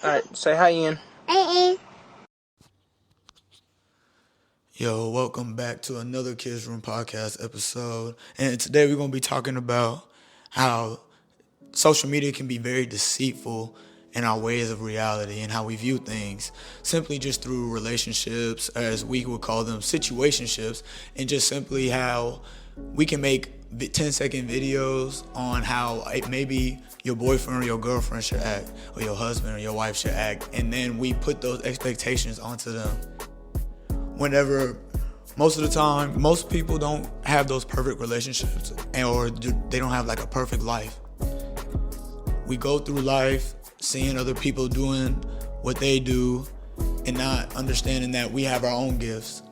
Alright, say hi, Ian. Yo, welcome back to another Kids Room podcast episode. And today we're going to be talking about how social media can be very deceitful in our ways of reality and how we view things, simply just through relationships, as we would call them situationships, and just simply how we can make 10-second videos on how maybe your boyfriend or your girlfriend should act, or your husband or your wife should act, and then we put those expectations onto them. Whenever most of the time, most people don't have those perfect relationships, or they don't have like a perfect life. We go through life seeing other people doing what they do and not understanding that we have our own gifts.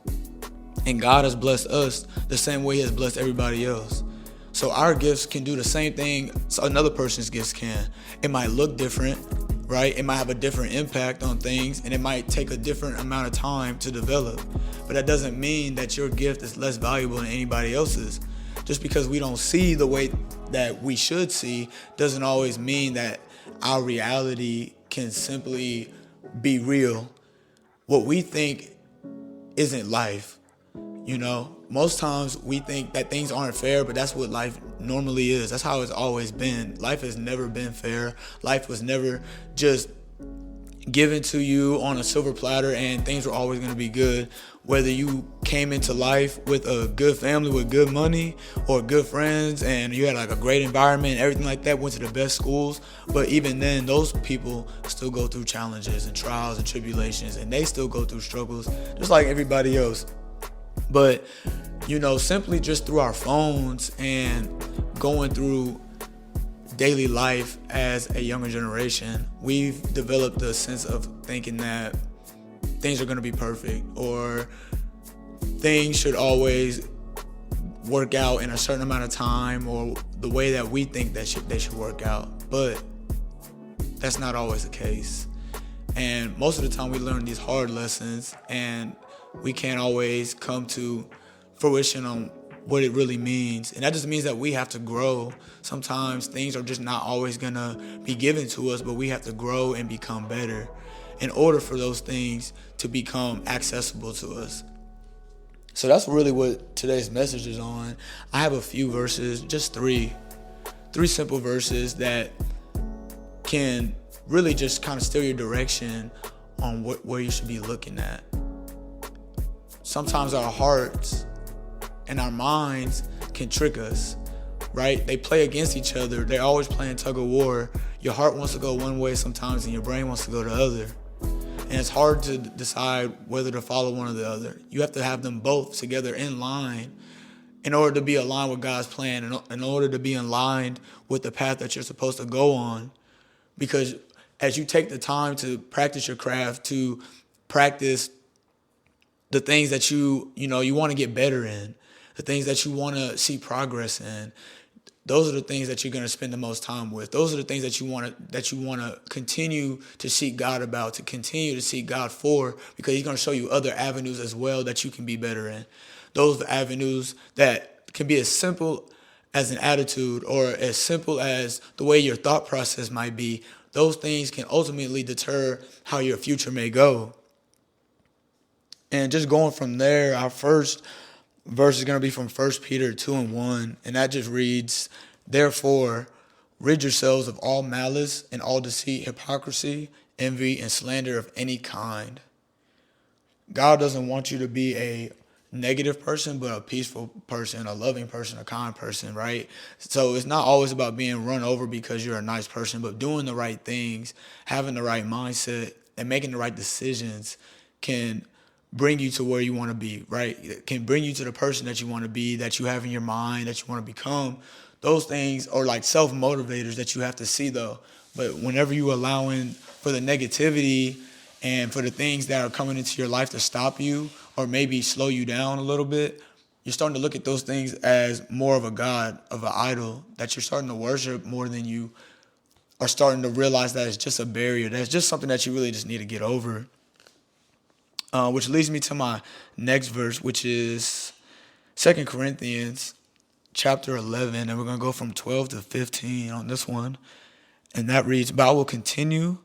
And God has blessed us the same way He has blessed everybody else. So our gifts can do the same thing another person's gifts can. It might look different, right? It might have a different impact on things, and it might take a different amount of time to develop. But that doesn't mean that your gift is less valuable than anybody else's. Just because we don't see the way that we should see doesn't always mean that our reality can simply be real. What we think isn't life. You know, most times we think that things aren't fair, but that's what life normally is. That's how it's always been. Life has never been fair. Life was never just given to you on a silver platter and things were always going to be good. Whether you came into life with a good family with good money or good friends and you had like a great environment, everything like that, went to the best schools. But even then, those people still go through challenges and trials and tribulations, and they still go through struggles just like everybody else. But, you know, simply just through our phones and going through daily life as a younger generation, we've developed a sense of thinking that things are going to be perfect, or things should always work out in a certain amount of time, or the way that we think that they should work out. But that's not always the case. And most of the time we learn these hard lessons, and we can't always come to fruition on what it really means. And that just means that we have to grow. Sometimes things are just not always gonna be given to us, but we have to grow and become better in order for those things to become accessible to us. So that's really what today's message is on. I have a few verses, just three simple verses that can really just kind of steer your direction on where you should be looking at. Sometimes our hearts and our minds can trick us, right? They play against each other. They're always playing tug of war. Your heart wants to go one way sometimes, and your brain wants to go the other. And it's hard to decide whether to follow one or the other. You have to have them both together in line in order to be aligned with God's plan, and in order to be in line with the path that you're supposed to go on. Because as you take the time to practice your craft, to practice the things that you want to get better in, the things that you want to see progress in, those are the things that you're going to spend the most time with. Those are the things that you want to continue to seek God about, to continue to seek God for, because He's going to show you other avenues as well that you can be better in. Those avenues that can be as simple as an attitude, or as simple as the way your thought process might be. Those things can ultimately deter how your future may go. And just going from there, our first verse is going to be from 1 Peter 2:1, and that just reads, "Therefore, rid yourselves of all malice and all deceit, hypocrisy, envy, and slander of any kind." God doesn't want you to be a negative person, but a peaceful person, a loving person, a kind person, right? So it's not always about being run over because you're a nice person, but doing the right things, having the right mindset, and making the right decisions can bring you to where you want to be, right? It can bring you to the person that you want to be, that you have in your mind, that you want to become. Those things are like self-motivators that you have to see, though. But whenever you allowing for the negativity and for the things that are coming into your life to stop you or maybe slow you down a little bit, you're starting to look at those things as more of a god, of an idol, that you're starting to worship more than you are starting to realize that it's just a barrier. That's just something that you really just need to get over. Which leads me to my next verse, which is 2 Corinthians chapter 11, and we're going to go from 12 to 15 on this one. And that reads, "But I will continue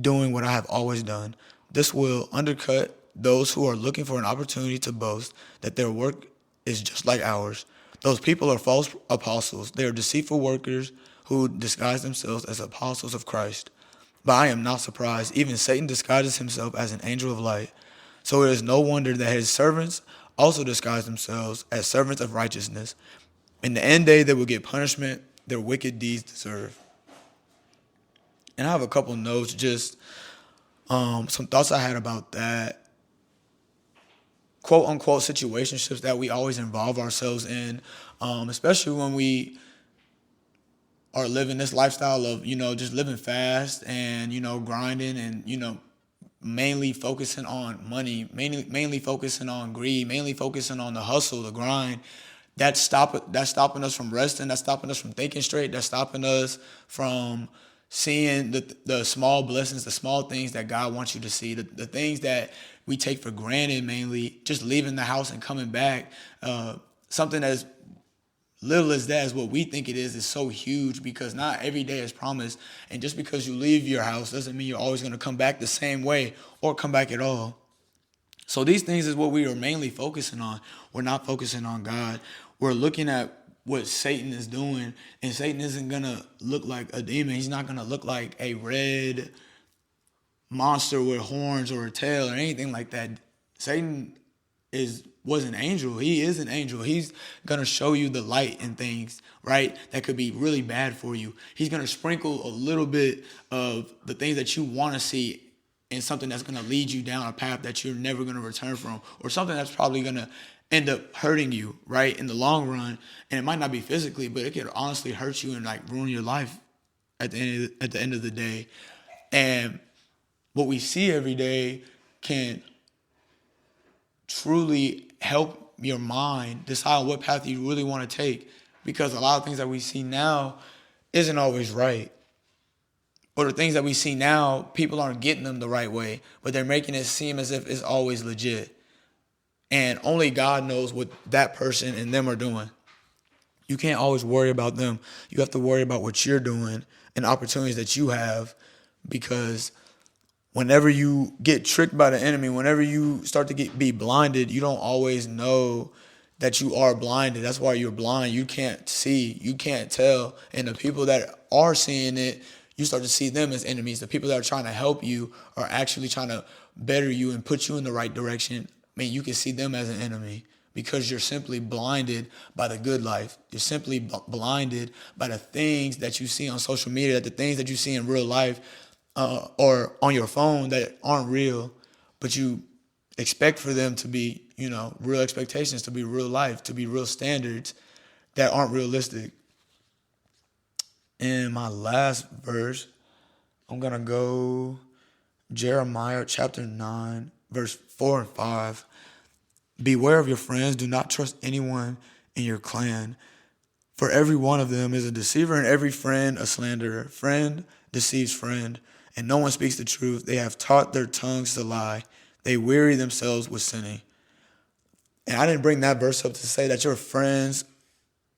doing what I have always done. This will undercut those who are looking for an opportunity to boast that their work is just like ours. Those people are false apostles. They are deceitful workers who disguise themselves as apostles of Christ. But I am not surprised. Even Satan disguises himself as an angel of light. So it is no wonder that his servants also disguise themselves as servants of righteousness. In the end day, they will get punishment their wicked deeds deserve. And I have a couple notes, just some thoughts I had about that quote unquote situationships that we always involve ourselves in, especially when we are living this lifestyle of, just living fast and, grinding and, mainly focusing on money, mainly focusing on greed, mainly focusing on the hustle, the grind. That's stopping us from resting. That's stopping us from thinking straight. That's stopping us from seeing the small blessings, the small things that God wants you to see, the things that we take for granted, mainly just leaving the house and coming back. Something as little as that is what we think it is so huge, because not every day is promised. And just because you leave your house doesn't mean you're always going to come back the same way or come back at all. So these things is what we are mainly focusing on. We're not focusing on God. We're looking at what Satan is doing, and Satan isn't going to look like a demon. He's not going to look like a red monster with horns or a tail or anything like that. Satan was an angel. He is an angel. He's going to show you the light in things, right, that could be really bad for you. He's going to sprinkle a little bit of the things that you want to see in something that's going to lead you down a path that you're never going to return from, or something that's probably going to end up hurting you, right, in the long run. And it might not be physically, but it could honestly hurt you and ruin your life at the end of the day. And what we see every day can truly help your mind decide what path you really want to take, because a lot of things that we see now isn't always right. Or the things that we see now, people aren't getting them the right way, but they're making it seem as if it's always legit. And only God knows what that person and them are doing. You can't always worry about them. You have to worry about what you're doing and opportunities that you have, because whenever you get tricked by the enemy, whenever you start to be blinded, you don't always know that you are blinded. That's why you're blind. You can't see. You can't tell. And the people that are seeing it, you start to see them as enemies. The people that are trying to help you are actually trying to better you and put you in the right direction. You can see them as an enemy, because you're simply blinded by the good life. You're simply blinded by the things that you see on social media, the things that you see in real life, or on your phone that aren't real, but you expect for them to be, real expectations, to be real life, to be real standards that aren't realistic. In my last verse, I'm going to go Jeremiah chapter 9, verse 4 and 5. Beware of your friends. Do not trust anyone in your clan, for every one of them is a deceiver and every friend a slanderer. Friend deceives friend, and no one speaks the truth. They have taught their tongues to lie. They weary themselves with sinning. And I didn't bring that verse up to say that your friends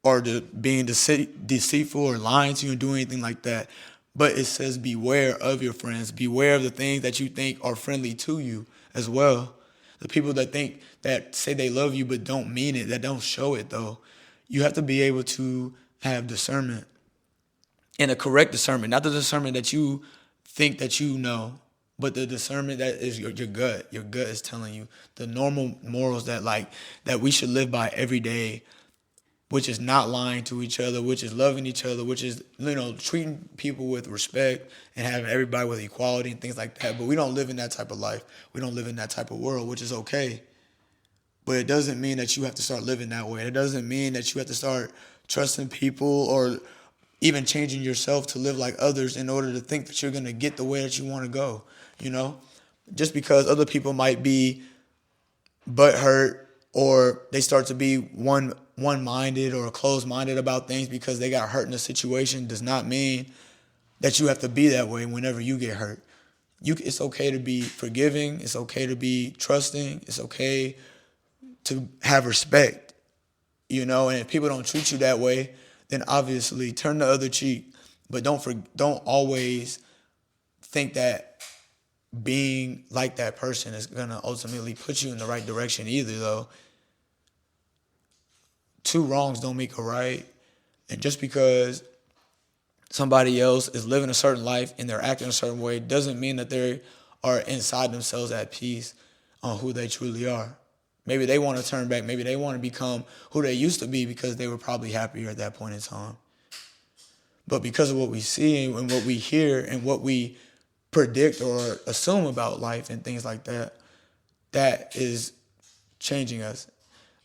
are being deceitful or lying to you and doing anything like that. But it says beware of your friends. Beware of the things that you think are friendly to you as well. The people that say they love you but don't mean it, that don't show it though. You have to be able to have discernment, and a correct discernment, not the discernment that you think that you know, but the discernment that is your gut. Your gut is telling you the normal morals that we should live by every day, which is not lying to each other, which is loving each other, which is, treating people with respect and having everybody with equality and things like that. But we don't live in that type of life. We don't live in that type of world, which is okay. But it doesn't mean that you have to start living that way. It doesn't mean that you have to start trusting people or even changing yourself to live like others in order to think that you're going to get the way that you want to go. Just because other people might be butthurt, or they start to be one-minded or closed-minded about things because they got hurt in a situation, does not mean that you have to be that way whenever you get hurt. It's okay to be forgiving. It's okay to be trusting. It's okay to have respect, and if people don't treat you that way, then obviously turn the other cheek. But don't always think that being like that person is going to ultimately put you in the right direction either, though. Two wrongs don't make a right. And just because somebody else is living a certain life and they're acting a certain way doesn't mean that they are inside themselves at peace on who they truly are. Maybe they want to turn back. Maybe they want to become who they used to be because they were probably happier at that point in time. But because of what we see and what we hear and what we predict or assume about life and things like that, that is changing us.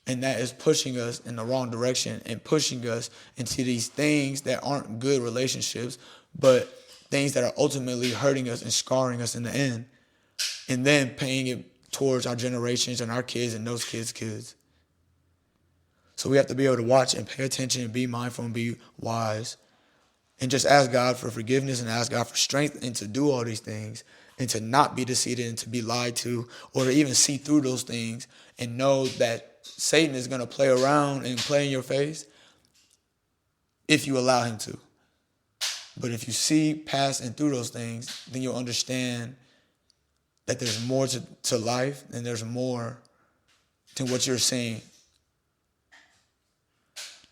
And that is pushing us in the wrong direction and pushing us into these things that aren't good relationships, but things that are ultimately hurting us and scarring us in the end. And then paying it towards our generations and our kids and those kids' kids. So we have to be able to watch and pay attention and be mindful and be wise. And just ask God for forgiveness and ask God for strength and to do all these things and to not be deceived and to be lied to or to even see through those things and know that Satan is going to play around and play in your face if you allow him to. But if you see past and through those things, then you'll understand that there's more to life and there's more to what you're seeing.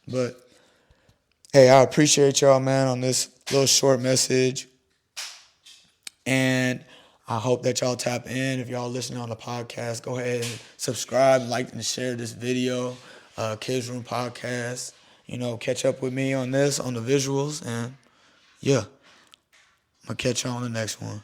But hey, I appreciate y'all, man, on this little short message. And I hope that y'all tap in. If y'all listening on the podcast, go ahead and subscribe, like, and share this video, Kids Room Podcast. Catch up with me on this, on the visuals. And yeah, I'm going to catch y'all on the next one.